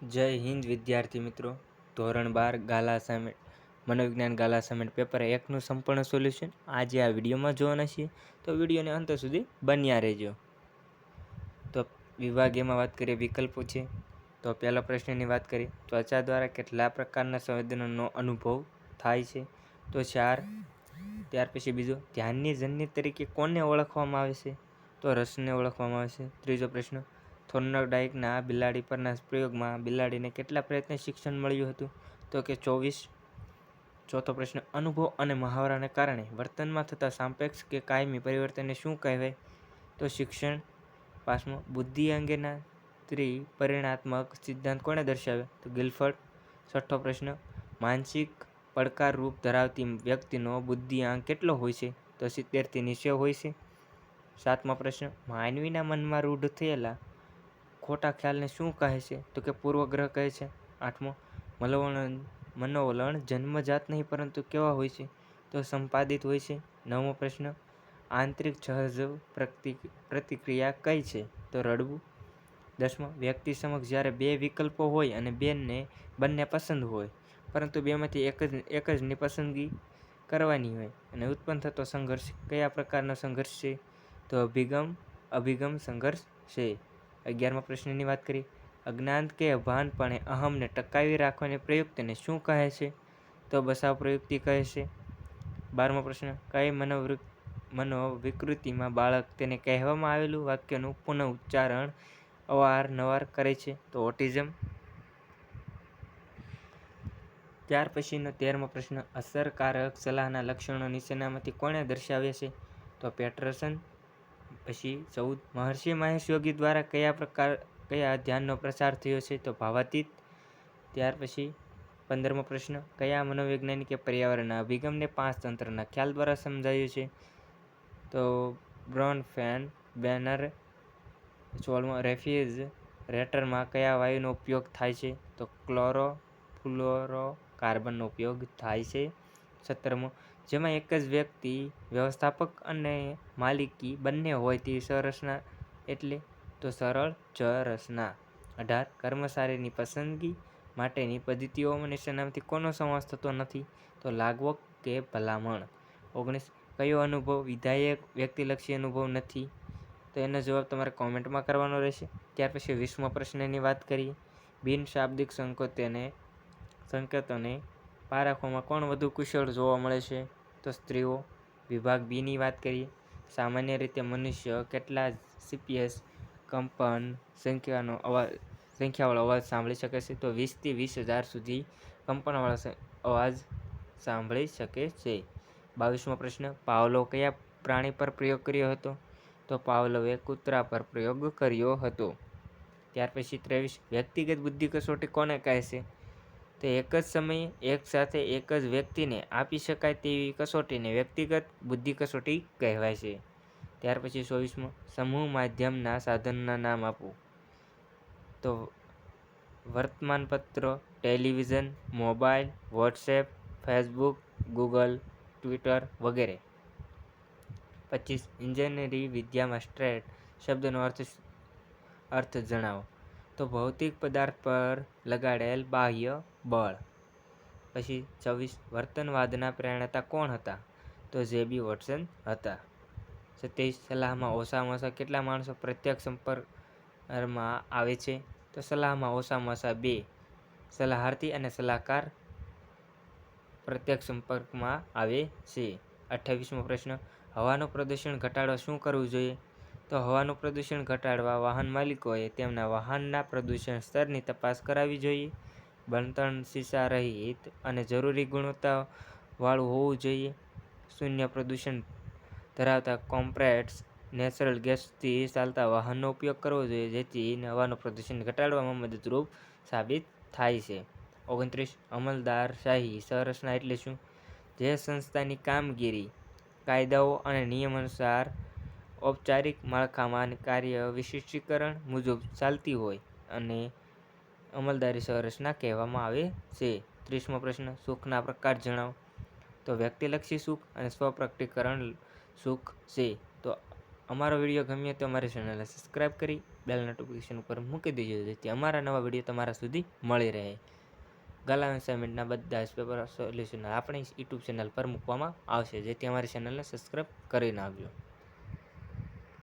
જય હિન્દ વિદ્યાર્થી મિત્રો. ધોરણ 12 ગાલા અસાઇનમેન્ટ મનોવિજ્ઞાન ગાલા અસાઇનમેન્ટ પેપર 1નું સંપૂર્ણ સોલ્યુશન આજે આ વિડીયોમાં જોવાના છીએ, તો વિડીયોને અંત સુધી બન્યા રહેજો. તો વિભાગ એમાં વાત કરીએ વિકલ્પો છે. તો પહેલો પ્રશ્નની વાત કરીએ, ત્વચા દ્વારા કેટલા પ્રકારના સંવેદનોનો અનુભવ થાય છે? તો 4. ત્યાર પછી બીજો, ધ્યાનની જન્ય તરીકે કોને ઓળખવામાં આવે છે? તો રસને ઓળખવામાં આવે છે. ત્રીજો પ્રશ્ન, થોર્નડાઇકના બિલાડી પરના પ્રયોગમાં બિલાડીને કેટલા પ્રયત્ને શિક્ષણ મળ્યું હતું? તો કે 24. ચોથો પ્રશ્ન, અનુભવ અને મહાવરાને કારણે વર્તનમાં થતા સાપેક્ષ કે કાયમી પરિવર્તનને શું કહેવાય? તો શિક્ષણ. 5મો, બુદ્ધિ અંગેના ત્રિપરિમાણાત્મક સિદ્ધાંત કોણે દર્શાવ્યા? તો ગિલફર્ડ. 6થો પ્રશ્ન, માનસિક પડકારરૂપ ધરાવતી વ્યક્તિનો બુદ્ધિઆંક કેટલો હોય છે? તો 70 થી 90 હોય છે. 7મો પ્રશ્ન, માનવીના મનમાં રૂઢ થયેલા ખોટા ખ્યાલને શું કહે છે? તો કે પૂર્વગ્રહ કહે છે. 8મો, મનોવલણ જન્મજાત નહીં પરંતુ કેવા હોય છે? તો સંપાદિત હોય છે. 9મો પ્રશ્ન, આંતરિક સહજ પ્રતિક્રિયા કઈ છે? તો રડવું. 10મો, વ્યક્તિ સમક્ષ જ્યારે બે વિકલ્પો હોય અને બંને પસંદ હોય, પરંતુ બેમાંથી એક જની પસંદગી કરવાની હોય અને ઉત્પન્ન થતો સંઘર્ષ કયા પ્રકારનો સંઘર્ષ છે? તો અભિગમ સંઘર્ષ છે. 11મા પ્રશ્નની વાત કરીએ, અજ્ઞાત કે અભાનપણે અહમને ટકાવી રાખવાની પ્રયુક્તિને શું કહે છે? તો બચાવ પ્રયુક્તિ કહે છે. 12મો પ્રશ્ન, કઈ મનોવિકૃતિમાં બાળક તેને કહેવામાં આવેલું વાક્યનું પુનઃઉચ્ચારણ અવારનવાર કરે છે? તો ઓટિઝમ. ત્યાર પછીનો 13મો પ્રશ્ન, અસરકારક સલાહના લક્ષણો નીચેનામાંથી કોણે દર્શાવ્યા છે? તો પેટરસન. પછી 14, મહર્ષિ મહેશ યોગી દ્વારા કયા ધ્યાનનો પ્રસાર થયો છે? તો ભાવાતીત. ત્યાર પછી 15મો પ્રશ્ન, કયા મનોવૈજ્ઞાનિકે પર્યાવરણના અભિગમને 5 તંત્રના ખ્યાલ દ્વારા સમજાવ્યું છે? તો બ્રોનફેન-બેનરે. 16મો, રેફ્રિજરેટરમાં કયા વાયુનો ઉપયોગ થાય છે? તો ક્લોરોફ્લોરોકાર્બનનો ઉપયોગ થાય છે. 17મો, જેમાં એક જ વ્યક્તિ વ્યવસ્થાપક અને માલિકી બંને હોય તેવી સંરચના એટલે? તો સરળ ચરસના. 18, કર્મચારીની પસંદગી માટેની પદ્ધતિઓમાં નીચેનામાંથી કોનો સમાવેશ થતો નથી? તો લાગવગ કે ભલામણ. 19, કયો અનુભવ વિધાયક વ્યક્તિલક્ષી અનુભવ નથી? તો એનો જવાબ તમારે કોમેન્ટમાં કરવાનો રહેશે. ત્યાર પછી 20મો પ્રશ્નની વાત કરીએ, બિનશાબ્દિક સંકેતોને પારખવામાં કોણ વધુ કુશળ જોવા મળે છે? તો સ્ત્રીઓ. વિભાગ બીની વાત કરીએ, સામાન્ય રીતે મનુષ્ય કેટલા cps કંપન સંખ્યાવાળો અવાજ સાંભળી શકે છે? તો 20 થી 20,000 સુધી કંપનવાળા અવાજ સાંભળી શકે છે. 22મો પ્રશ્ન, પાવલો કયા પ્રાણી પર પ્રયોગ કર્યો હતો? તો પાવલોવે કૂતરા પર પ્રયોગ કર્યો હતો. ત્યાર પછી 23, વ્યક્તિગત બુદ્ધિ કસોટી કોને કહે છે? તો એક જ સમયે એક સાથે એક જ વ્યક્તિને આપી શકાય તેવી કસોટીને વ્યક્તિગત બુદ્ધિ કસોટી કહેવાય છે. ત્યાર પછી 24મો, સમૂહ માધ્યમના સાધનોના નામ આપો. તો વર્તમાનપત્રો, television, mobile, WhatsApp, Facebook, Google, Twitter વગેરે. 25, ઇજનેરી વિદ્યામાં સ્ટ્રેટ શબ્દનો અર્થ જણાવો. તો ભૌતિક પદાર્થ પર લગાડેલ બાહ્ય બળ. પછી 26, વર્તનવાદના પ્રણેતા કોણ હતા? તો જે.બી. વોટસન હતા. 27, સલાહમાં ઓછામાં ઓછા કેટલા માણસો પ્રત્યક્ષ સંપર્કમાં આવે છે? તો સલાહમાં ઓછામાં ઓછા 2 સલાહર્થી અને સલાહકાર પ્રત્યક્ષ સંપર્કમાં આવે છે. 28મો પ્રશ્ન, હવાનું પ્રદૂષણ ઘટાડવા શું કરવું જોઈએ? તો હવાનું પ્રદૂષણ ઘટાડવા વાહન માલિકોએ તેમના વાહનના પ્રદૂષણ સ્તરની તપાસ કરાવવી જોઈએ. બળતણ શીશા રહિત અને જરૂરી ગુણવત્તાવાળું હોવું જોઈએ. શૂન્ય પ્રદૂષણ ધરાવતા કોમ્પ્રેસ્ડ નેચરલ ગેસથી ચાલતા વાહનનો ઉપયોગ કરવો જોઈએ, જેથી હવાનું પ્રદૂષણ ઘટાડવામાં મદદરૂપ સાબિત થાય છે. 29, અમલદારશાહી સંરચના એટલે શું? જે સંસ્થાની કામગીરી કાયદાઓ અને નિયમાનુસાર ઔપચારિક માળખામાં અને કાર્ય વિશિષ્ટીકરણ મુજબ ચાલતી હોય અને અમલદારી સંરચના કહેવામાં આવે છે. 30મો પ્રશ્ન, સુખના પ્રકાર જણાવો. તો વ્યક્તિલક્ષી સુખ અને સ્વપ્રકટીકરણ સુખ છે. તો અમારો વિડીયો ગમ્યો તો અમારી ચેનલને સબસ્ક્રાઈબ કરી બેલ નોટિફિકેશન ઉપર મૂકી દેજો, જેથી અમારા નવા વિડીયો તમારા સુધી મળી રહે. ગાલા અસાઇનમેન્ટના બધા જ પેપર સોલ્યુશન આપણી યુટ્યુબ ચેનલ પર મૂકવામાં આવશે, જેથી અમારી ચેનલને સબસ્ક્રાઈબ કરી નાખજો.